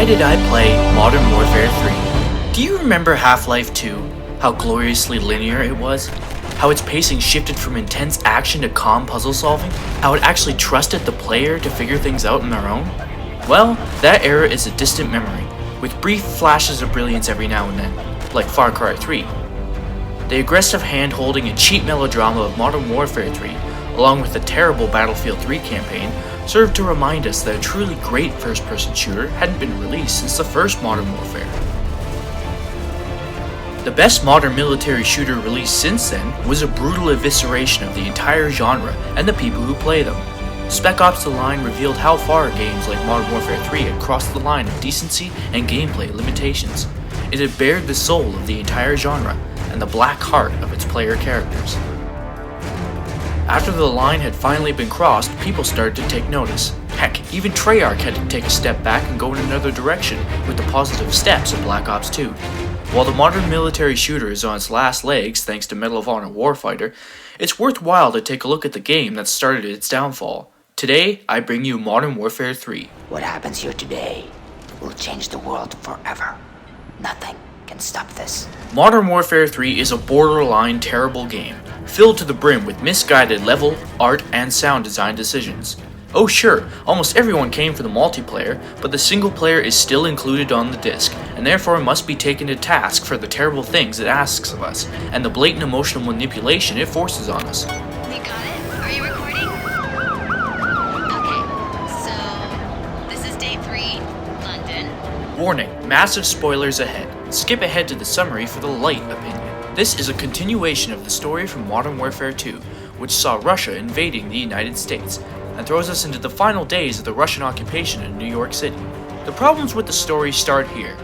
did I play Modern Warfare 3? Do you remember Half-Life 2? How gloriously linear it was? How its pacing shifted from intense action to calm puzzle solving? How it actually trusted the player to figure things out on their own? Well, that era is a distant memory, with brief flashes of brilliance every now and then, like Far Cry 3. The aggressive hand-holding and cheap melodrama of Modern Warfare 3, along with the terrible Battlefield 3 campaign, served to remind us that a truly great first-person shooter hadn't been released since the first Modern Warfare. The best modern military shooter released since then was a brutal evisceration of the entire genre and the people who play them. Spec Ops: The Line revealed how far games like Modern Warfare 3 had crossed the line of decency and gameplay limitations. It had bared the soul of the entire genre and the black heart of its player characters. After the line had finally been crossed, people started to take notice. Heck, even Treyarch had to take a step back and go in another direction with the positive steps of Black Ops 2. While the modern military shooter is on its last legs thanks to Medal of Honor Warfighter, it's worthwhile to take a look at the game that started its downfall. Today, I bring you Modern Warfare 3. What happens here today will change the world forever. Nothing can stop this. Modern Warfare 3 is a borderline terrible game, filled to the brim with misguided level, art, and sound design decisions. Oh sure, almost everyone came for the multiplayer, but the single player is still included on the disc, and therefore must be taken to task for the terrible things it asks of us, and the blatant emotional manipulation it forces on us. You got it? Are you recording? Okay, so this is day 3, London. Warning, massive spoilers ahead. Skip ahead to the summary for the light opinion. This is a continuation of the story from Modern Warfare 2, which saw Russia invading the United States, and throws us into the final days of the Russian occupation in New York City. The problems with the story start here.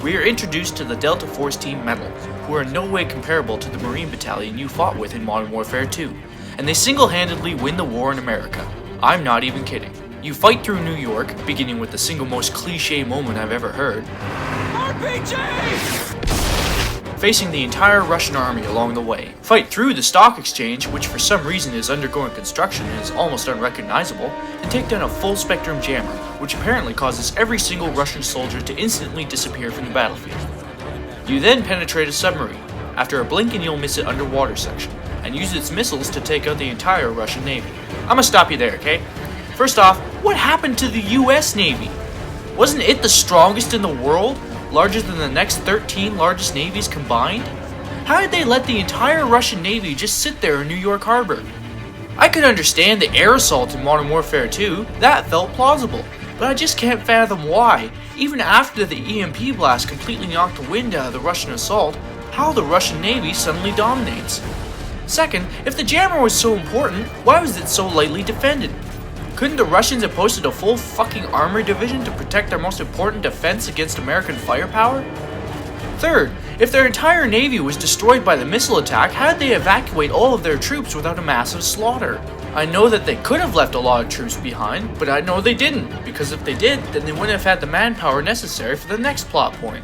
We are introduced to the Delta Force Team Metal, who are in no way comparable to the Marine Battalion you fought with in Modern Warfare 2, and they single-handedly win the war in America. I'm not even kidding. You fight through New York, beginning with the single most cliché moment I've ever heard, RPG! Facing the entire Russian army along the way. Fight through the stock exchange, which for some reason is undergoing construction and is almost unrecognizable, and take down a full-spectrum jammer, which apparently causes every single Russian soldier to instantly disappear from the battlefield. You then penetrate a submarine, after a blink and you'll miss it underwater section, and use its missiles to take out the entire Russian Navy. I'ma stop you there, okay? First off, what happened to the US Navy? Wasn't it the strongest in the world? Larger than the next 13 largest navies combined? How did they let the entire Russian Navy just sit there in New York Harbor? I could understand the air assault in Modern Warfare 2, that felt plausible, but I just can't fathom why, even after the EMP blast completely knocked the wind out of the Russian assault, how the Russian Navy suddenly dominates. Second, if the jammer was so important, why was it so lightly defended? Couldn't the Russians have posted a full fucking armor division to protect their most important defense against American firepower? Third, if their entire navy was destroyed by the missile attack, how did they evacuate all of their troops without a massive slaughter? I know that they could have left a lot of troops behind, but I know they didn't, because if they did, then they wouldn't have had the manpower necessary for the next plot point.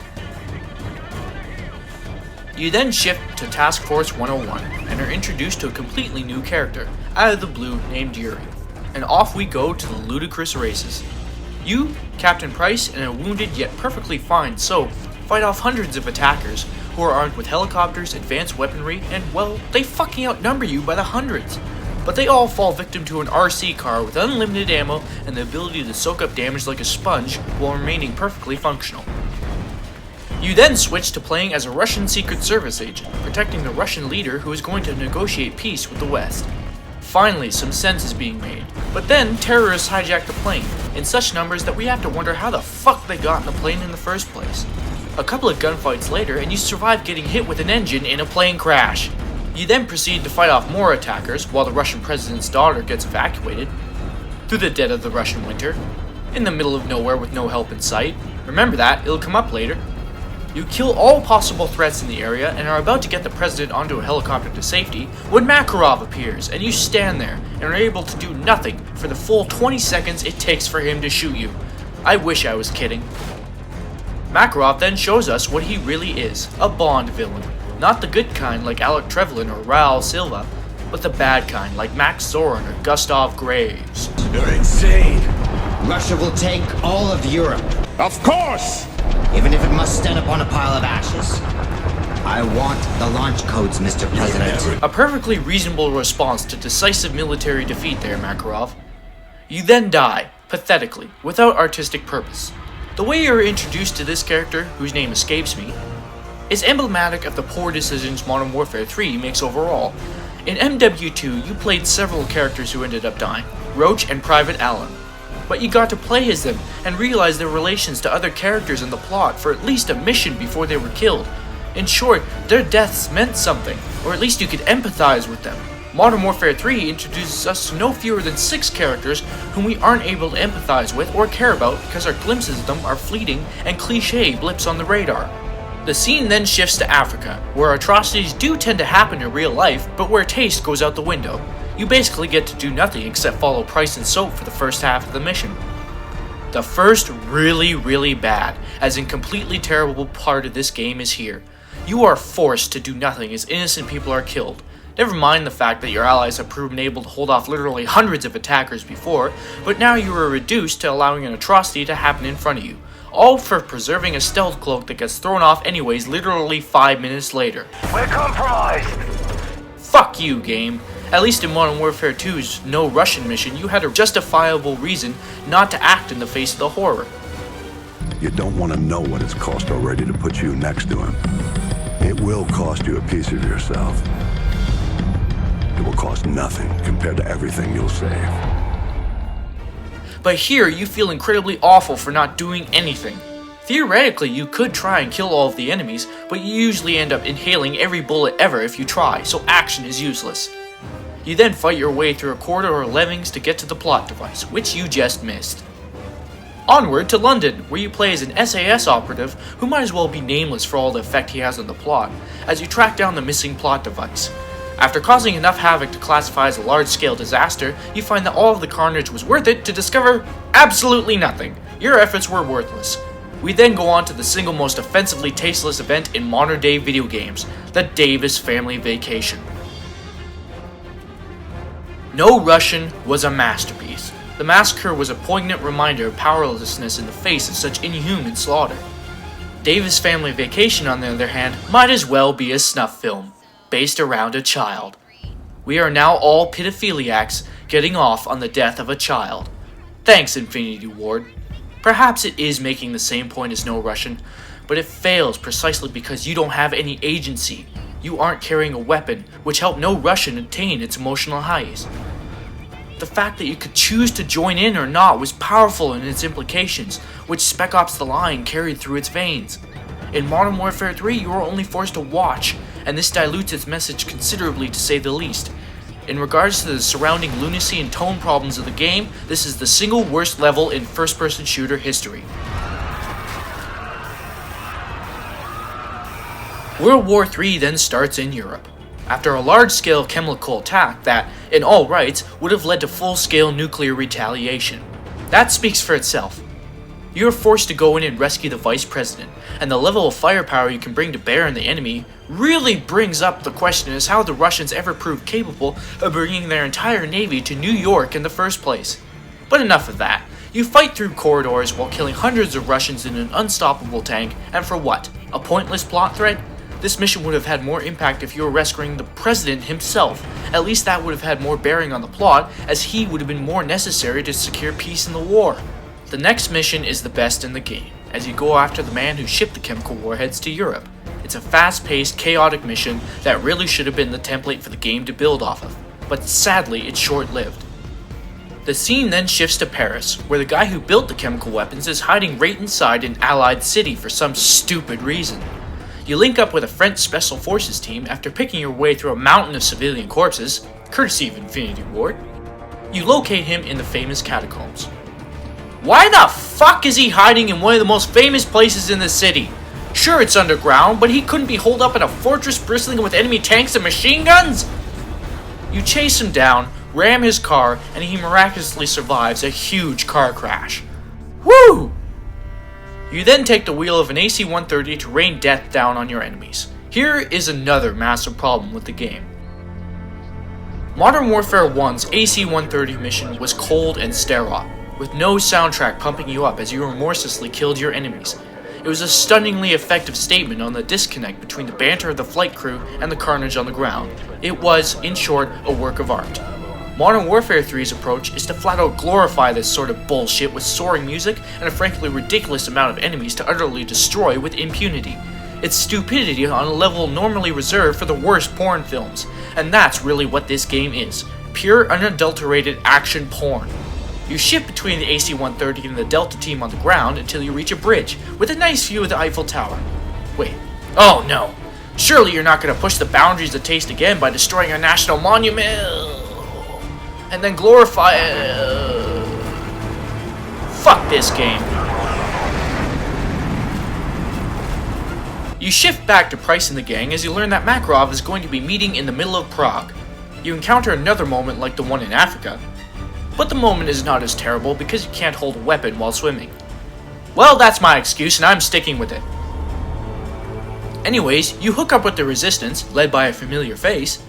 You then shift to Task Force 101, and are introduced to a completely new character, out of the blue named Yuri. And off we go to the ludicrous races. You, Captain Price, and a wounded yet perfectly fine Soap fight off hundreds of attackers who are armed with helicopters, advanced weaponry, and well, they fucking outnumber you by the hundreds. But they all fall victim to an RC car with unlimited ammo and the ability to soak up damage like a sponge while remaining perfectly functional. You then switch to playing as a Russian Secret Service agent, protecting the Russian leader who is going to negotiate peace with the West. Finally, some sense is being made. But then, terrorists hijack the plane, in such numbers that we have to wonder how the fuck they got in the plane in the first place. A couple of gunfights later, and you survive getting hit with an engine in a plane crash. You then proceed to fight off more attackers, while the Russian president's daughter gets evacuated. Through the dead of the Russian winter. In the middle of nowhere with no help in sight. Remember that, it'll come up later. You kill all possible threats in the area and are about to get the president onto a helicopter to safety when Makarov appears and you stand there and are able to do nothing for the full 20 seconds it takes for him to shoot you. I wish I was kidding. Makarov then shows us what he really is, a Bond villain. Not the good kind like Alec Trevelyan or Raul Silva, but the bad kind like Max Zorin or Gustav Graves. You're insane! Russia will take all of Europe. Of course! Even if it must stand upon a pile of ashes. I want the launch codes, Mr. President. A perfectly reasonable response to decisive military defeat there, Makarov. You then die, pathetically, without artistic purpose. The way you are introduced to this character, whose name escapes me, is emblematic of the poor decisions Modern Warfare 3 makes overall. In MW2, you played several characters who ended up dying, Roach and Private Allen. But you got to play as them and realize their relations to other characters in the plot for at least a mission before they were killed. In short, their deaths meant something, or at least you could empathize with them. Modern Warfare 3 introduces us to no fewer than 6 characters whom we aren't able to empathize with or care about because our glimpses of them are fleeting and cliché blips on the radar. The scene then shifts to Africa, where atrocities do tend to happen in real life, but where taste goes out the window. You basically get to do nothing except follow Price and Soap for the first half of the mission. The first really bad, as in completely terrible part of this game is here. You are forced to do nothing as innocent people are killed. Never mind the fact that your allies have proven able to hold off literally hundreds of attackers before, but now you are reduced to allowing an atrocity to happen in front of you. All for preserving a stealth cloak that gets thrown off anyways literally 5 minutes later. We're compromised! Fuck you, game. At least in Modern Warfare 2's No Russian mission, you had a justifiable reason not to act in the face of the horror. You don't want to know what it's cost already to put you next to him. It will cost you a piece of yourself. It will cost nothing compared to everything you'll save. But here, you feel incredibly awful for not doing anything. Theoretically, you could try and kill all of the enemies, but you usually end up inhaling every bullet ever if you try, so action is useless. You then fight your way through a corridor of lemmings to get to the plot device, which you just missed. Onward to London, where you play as an SAS operative who might as well be nameless for all the effect he has on the plot, as you track down the missing plot device. After causing enough havoc to classify as a large-scale disaster, you find that all of the carnage was worth it to discover absolutely nothing. Your efforts were worthless. We then go on to the single most offensively tasteless event in modern-day video games, the Davis family vacation. No Russian was a masterpiece. The massacre was a poignant reminder of powerlessness in the face of such inhuman slaughter. Davis family vacation, on the other hand, might as well be a snuff film, based around a child. We are now all pedophiliacs getting off on the death of a child. Thanks, Infinity Ward. Perhaps it is making the same point as No Russian, but it fails precisely because you don't have any agency. You aren't carrying a weapon, which helped No Russian attain its emotional highs. The fact that you could choose to join in or not was powerful in its implications, which Spec Ops: The Line carried through its veins. In Modern Warfare 3, you are only forced to watch, and this dilutes its message considerably to say the least. In regards to the surrounding lunacy and tone problems of the game, this is the single worst level in first-person shooter history. World War III then starts in Europe. After a large-scale chemical attack that, in all rights, would have led to full-scale nuclear retaliation. That speaks for itself. You are forced to go in and rescue the Vice President, and the level of firepower you can bring to bear on the enemy really brings up the question as how the Russians ever proved capable of bringing their entire navy to New York in the first place. But enough of that. You fight through corridors while killing hundreds of Russians in an unstoppable tank, and for what? A pointless plot thread? This mission would have had more impact if you were rescuing the President himself. At least that would have had more bearing on the plot, as he would have been more necessary to secure peace in the war. The next mission is the best in the game, as you go after the man who shipped the chemical warheads to Europe. It's a fast-paced, chaotic mission that really should have been the template for the game to build off of, but sadly it's short-lived. The scene then shifts to Paris, where the guy who built the chemical weapons is hiding right inside an Allied city for some stupid reason. You link up with a French Special Forces team after picking your way through a mountain of civilian corpses, courtesy of Infinity Ward. You locate him in the famous catacombs. Why the fuck is he hiding in one of the most famous places in the city? Sure, it's underground, but he couldn't be holed up in a fortress bristling with enemy tanks and machine guns? You chase him down, ram his car, and he miraculously survives a huge car crash. Woo! You then take the wheel of an AC-130 to rain death down on your enemies. Here is another massive problem with the game. Modern Warfare 1's AC-130 mission was cold and sterile. with no soundtrack pumping you up as you remorselessly killed your enemies. It was a stunningly effective statement on the disconnect between the banter of the flight crew and the carnage on the ground. It was, in short, a work of art. Modern Warfare 3's approach is to flat out glorify this sort of bullshit with soaring music and a frankly ridiculous amount of enemies to utterly destroy with impunity. It's stupidity on a level normally reserved for the worst porn films, and that's really what this game is. Pure, unadulterated action porn. You shift between the AC-130 and the Delta team on the ground until you reach a bridge, with a nice view of the Eiffel Tower. Wait, oh no! Surely you're not going to push the boundaries of taste again by destroying a national monument, and then glorify it. Fuck this game. You shift back to Price and the gang as you learn that Makarov is going to be meeting in the middle of Prague. You encounter another moment like the one in Africa, but the moment is not as terrible because you can't hold a weapon while swimming. Well, that's my excuse and I'm sticking with it. Anyways, you hook up with the Resistance, led by a familiar face,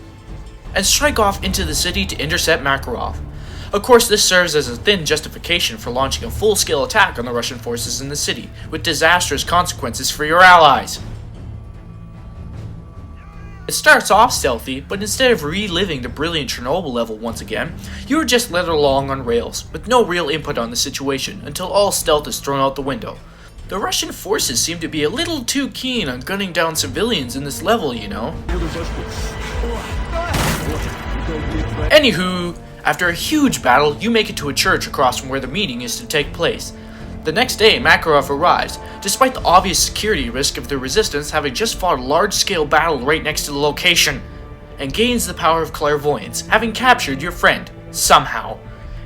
and strike off into the city to intercept Makarov. Of course, this serves as a thin justification for launching a full-scale attack on the Russian forces in the city, with disastrous consequences for your allies. It starts off stealthy, but instead of reliving the brilliant Chernobyl level once again, you are just led along on rails, with no real input on the situation, until all stealth is thrown out the window. The Russian forces seem to be a little too keen on gunning down civilians in this level, you know. Anywho, after a huge battle, you make it to a church across from where the meeting is to take place. The next day, Makarov arrives, despite the obvious security risk of the Resistance having just fought a large-scale battle right next to the location, and gains the power of clairvoyance, having captured your friend, somehow.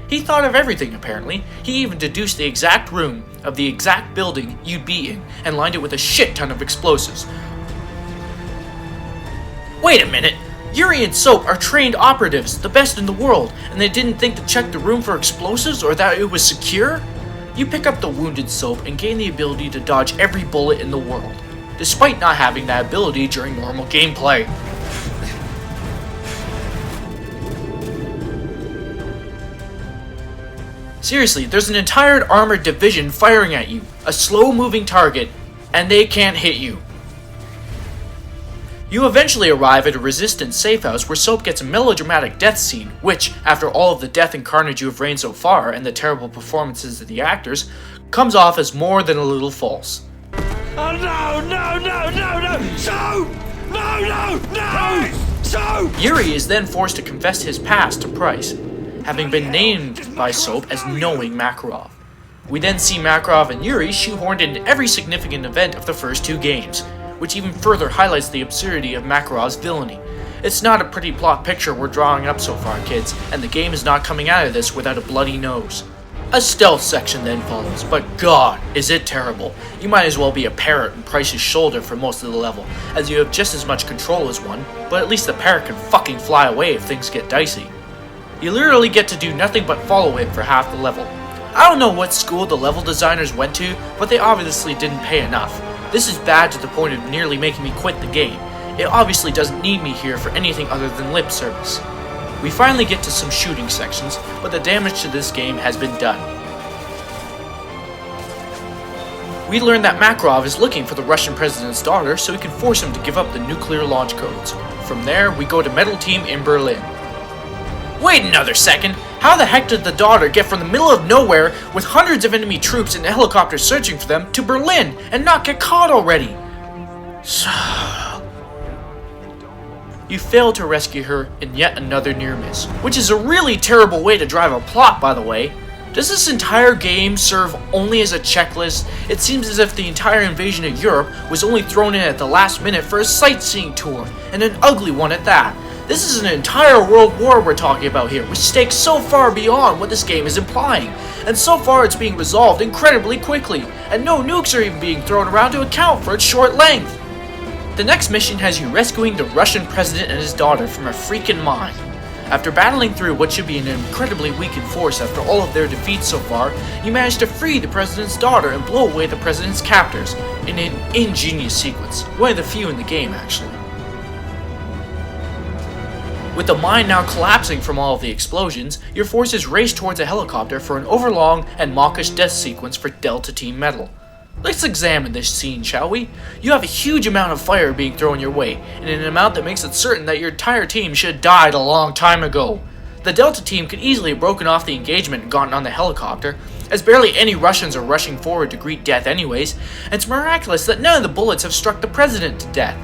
He thought of everything, apparently. He even deduced the exact room of the exact building you'd be in, and lined it with a shit ton of explosives. Wait a minute! Yuri and Soap are trained operatives, the best in the world, and they didn't think to check the room for explosives or that it was secure? You pick up the wounded Soap and gain the ability to dodge every bullet in the world, despite not having that ability during normal gameplay. Seriously, there's an entire armored division firing at you, a slow-moving target, and they can't hit you. You eventually arrive at a Resistance safe house where Soap gets a melodramatic death scene, which, after all of the death and carnage you have rained so far and the terrible performances of the actors, comes off as more than a little false. Oh no! Soap! No! Soap! Yuri is then forced to confess his past to Price, having been named by Soap as knowing Makarov. We then see Makarov and Yuri shoehorned into every significant event of the first two games, which even further highlights the absurdity of Makarov's villainy. It's not a pretty plot picture we're drawing up so far, kids, and the game is not coming out of this without a bloody nose. A stealth section then follows, but god, is it terrible. You might as well be a parrot on Price's shoulder for most of the level, as you have just as much control as one, but at least the parrot can fucking fly away if things get dicey. You literally get to do nothing but follow him for half the level. I don't know what school the level designers went to, but they obviously didn't pay enough. This is bad to the point of nearly making me quit the game. It obviously doesn't need me here for anything other than lip service. We finally get to some shooting sections, but the damage to this game has been done. We learn that Makarov is looking for the Russian president's daughter so he can force him to give up the nuclear launch codes. From there, we go to Metal Team in Berlin. Wait another second! How the heck did the daughter get from the middle of nowhere with hundreds of enemy troops and a helicopter searching for them to Berlin and not get caught already? You fail to rescue her in yet another near miss, which is a really terrible way to drive a plot, by the way. Does this entire game serve only as a checklist? It seems as if the entire invasion of Europe was only thrown in at the last minute for a sightseeing tour, and an ugly one at that. This is an entire world war we're talking about here, with stakes so far beyond what this game is implying. And so far it's being resolved incredibly quickly, and no nukes are even being thrown around to account for its short length. The next mission has you rescuing the Russian president and his daughter from a freaking mine. After battling through what should be an incredibly weakened force after all of their defeats so far, you manage to free the president's daughter and blow away the president's captors, in an ingenious sequence, one of the few in the game actually. With the mine now collapsing from all of the explosions, your forces race towards a helicopter for an overlong and mawkish death sequence for Delta Team Metal. Let's examine this scene, shall we? You have a huge amount of fire being thrown your way, and an amount that makes it certain that your entire team should have died a long time ago. The Delta team could easily have broken off the engagement and gotten on the helicopter, as barely any Russians are rushing forward to greet death anyways, and it's miraculous that none of the bullets have struck the president to death.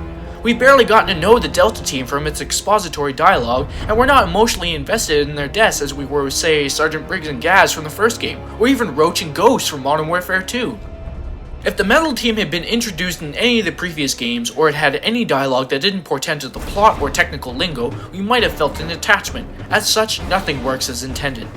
We've barely gotten to know the Delta team from its expository dialogue, and we're not emotionally invested in their deaths as we were with, say, Sergeant Briggs and Gaz from the first game, or even Roach and Ghost from Modern Warfare 2. If the Metal team had been introduced in any of the previous games, or it had any dialogue that didn't portend to the plot or technical lingo, we might have felt an attachment. As such, nothing works as intended.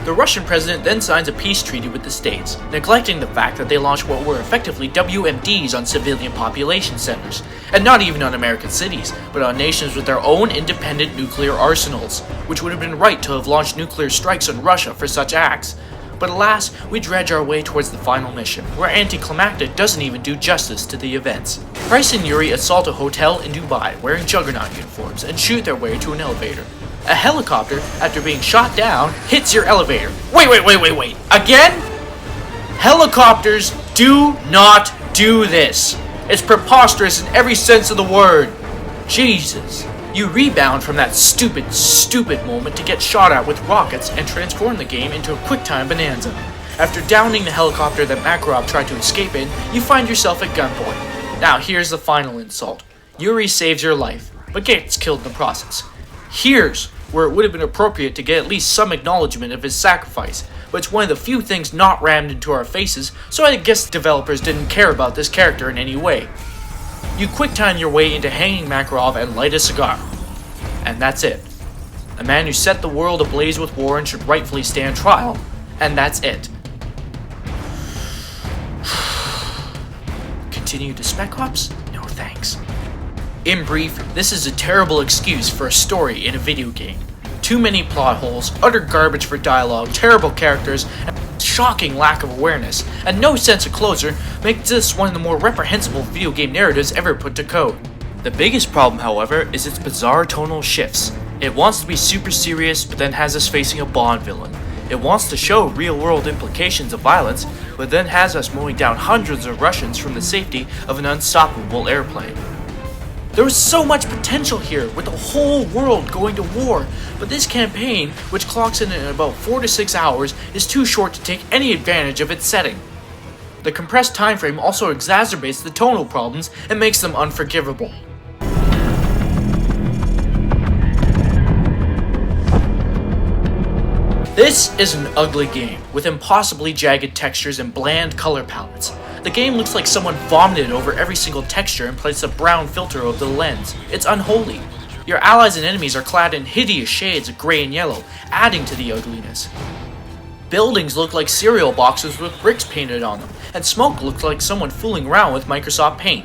The Russian president then signs a peace treaty with the States, neglecting the fact that they launched what were effectively WMDs on civilian population centers, and not even on American cities, but on nations with their own independent nuclear arsenals, which would have been right to have launched nuclear strikes on Russia for such acts. But alas, we dredge our way towards the final mission, where Anticlimactic doesn't even do justice to the events. Price and Yuri assault a hotel in Dubai wearing Juggernaut uniforms and shoot their way to an elevator. A helicopter, after being shot down, hits your elevator. Wait, again? Helicopters do not do this. It's preposterous in every sense of the word. Jesus. You rebound from that stupid moment to get shot at with rockets and transform the game into a QuickTime bonanza. After downing the helicopter that Makarov tried to escape in, you find yourself at gunpoint. Now here's the final insult. Yuri saves your life, but gets killed in the process. Here's where it would have been appropriate to get at least some acknowledgement of his sacrifice, but it's one of the few things not rammed into our faces, so I guess developers didn't care about this character in any way. You QuickTime your way into hanging Makarov and light a cigar. And that's it. A man who set the world ablaze with war and should rightfully stand trial. And that's it. Continue to Spec Ops? No thanks. In brief, this is a terrible excuse for a story in a video game. Too many plot holes, utter garbage for dialogue, terrible characters, and shocking lack of awareness, and no sense of closure makes this one of the more reprehensible video game narratives ever put to code. The biggest problem, however, is its bizarre tonal shifts. It wants to be super serious, but then has us facing a Bond villain. It wants to show real-world implications of violence, but then has us mowing down hundreds of Russians from the safety of an unstoppable airplane. There was so much potential here, with the whole world going to war, but this campaign, which clocks in at about 4 to 6 hours, is too short to take any advantage of its setting. The compressed time frame also exacerbates the tonal problems and makes them unforgivable. This is an ugly game, with impossibly jagged textures and bland color palettes. The game looks like someone vomited over every single texture and placed a brown filter over the lens. It's unholy. Your allies and enemies are clad in hideous shades of gray and yellow, adding to the ugliness. Buildings look like cereal boxes with bricks painted on them, and smoke looks like someone fooling around with Microsoft Paint.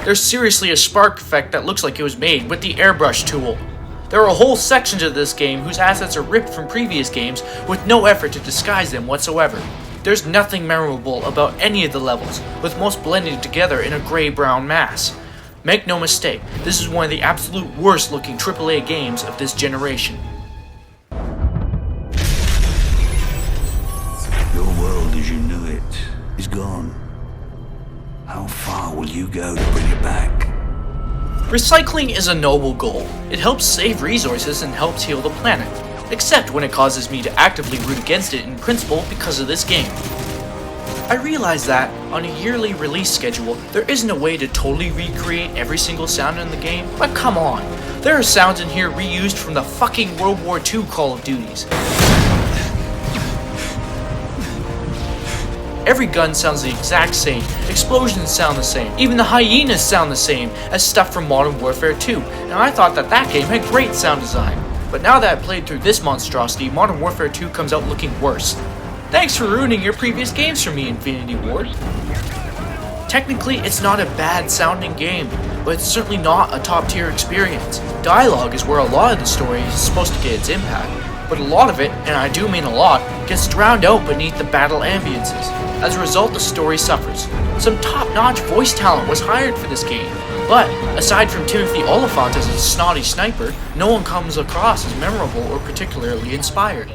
There's seriously a spark effect that looks like it was made with the airbrush tool. There are whole sections of this game whose assets are ripped from previous games with no effort to disguise them whatsoever. There's nothing memorable about any of the levels, with most blended together in a gray-brown mass. Make no mistake, this is one of the absolute worst looking AAA games of this generation. Your world as you knew it is gone. How far will you go to bring it back? Recycling is a noble goal. It helps save resources and helps heal the planet, except when it causes me to actively root against it in principle because of this game. I realize that, on a yearly release schedule, there isn't a way to totally recreate every single sound in the game, but come on, there are sounds in here reused from the fucking World War II Call of Duties. Every gun sounds the exact same, explosions sound the same, even the hyenas sound the same as stuff from Modern Warfare 2, and I thought that game had great sound design. But now that I've played through this monstrosity, Modern Warfare 2 comes out looking worse. Thanks for ruining your previous games for me, Infinity Ward. Technically, it's not a bad sounding game, but it's certainly not a top tier experience. Dialogue is where a lot of the story is supposed to get its impact, but a lot of it, and I do mean a lot, gets drowned out beneath the battle ambiences. As a result, the story suffers. Some top-notch voice talent was hired for this game, but aside from Timothy Oliphant as a snotty sniper, no one comes across as memorable or particularly inspired.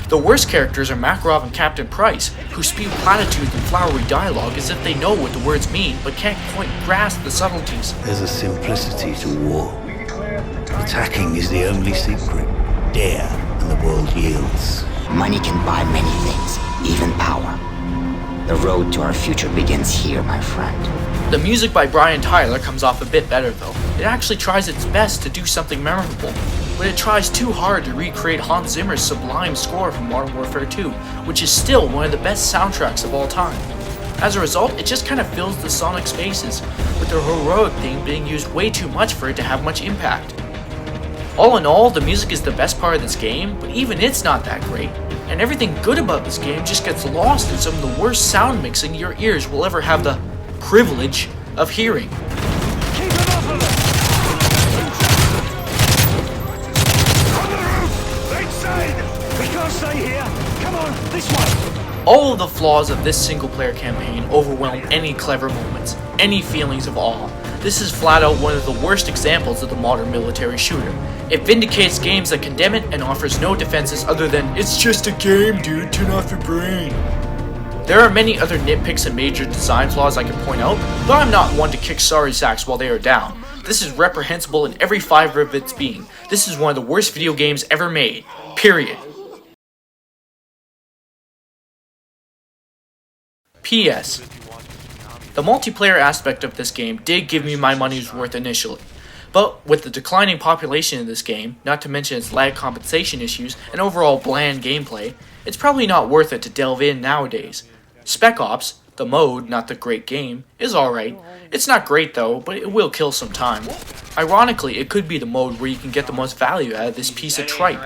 The worst characters are Makarov and Captain Price, who spew platitudes and flowery dialogue as if they know what the words mean, but can't quite grasp the subtleties. There's a simplicity to war. Attacking is the only secret. Dare, and the world yields. Money can buy many things, even power. The road to our future begins here, my friend. The music by Brian Tyler comes off a bit better though. It actually tries its best to do something memorable, but it tries too hard to recreate Hans Zimmer's sublime score from Modern Warfare 2, which is still one of the best soundtracks of all time. As a result, it just kind of fills the sonic spaces, with the heroic theme being used way too much for it to have much impact. All in all, the music is the best part of this game, but even it's not that great, and everything good about this game just gets lost in some of the worst sound mixing your ears will ever have the privilege of hearing. Keep them off of us! On the roof! Inside! We can't stay here! Come on, this way! All of the flaws of this single-player campaign overwhelm any clever moments, any feelings of awe. This is flat out one of the worst examples of the modern military shooter. It vindicates games that condemn it and offers no defenses other than, "It's just a game, dude, turn off your brain." There are many other nitpicks and major design flaws I can point out, but I'm not one to kick sorry sacks while they are down. This is reprehensible in every fiber of its being. This is one of the worst video games ever made. Period. P.S. The multiplayer aspect of this game did give me my money's worth initially, but with the declining population of this game, not to mention its lag compensation issues and overall bland gameplay, it's probably not worth it to delve in nowadays. Spec Ops, the mode, not the great game, is alright. It's not great though, but it will kill some time. Ironically, it could be the mode where you can get the most value out of this piece of tripe.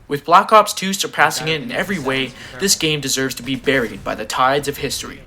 With Black Ops 2 surpassing it in every way, this game deserves to be buried by the tides of history.